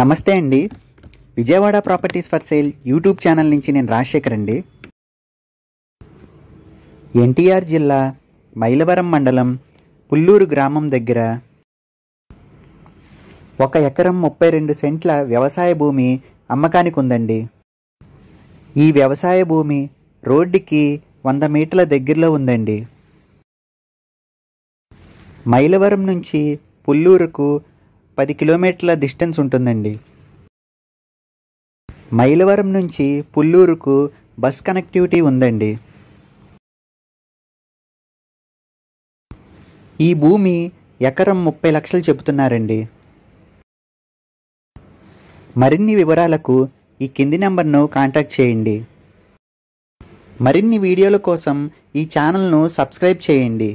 నమస్తే అండి. Vijayawada properties for sale YouTube channel నుంచి నేను రాజశేఖర్ అండి. ఎన్టీఆర్ జిల్లా మైలవరం మండలం పుల్లూరు గ్రామం దగ్గర 1 ఎకరం 32 సెంట్ల వ్యవసాయ భూమి అమ్మకానికి ఉందండి. ఈ వ్యవసాయ భూమి రోడ్డుకి 100 మీటర్ల దగ్గరలో ఉందండి. మైలవరం నుంచి పుల్లూరుకు 10 కిలోమీటర్ల డిస్టెన్స్ ఉంటుందండి. మైలవరం నుంచి పుల్లూరుకు బస్ కనెక్టివిటీ ఉందండి. ఈ భూమి ఎకరం 30 లక్షలు చెబుతున్నారండి. మరిన్ని వివరాలకు ఈ కింది నెంబర్ను కాంటాక్ట్ చేయండి. మరిన్ని వీడియోల కోసం ఈ ఛానల్ను సబ్స్క్రైబ్ చేయండి.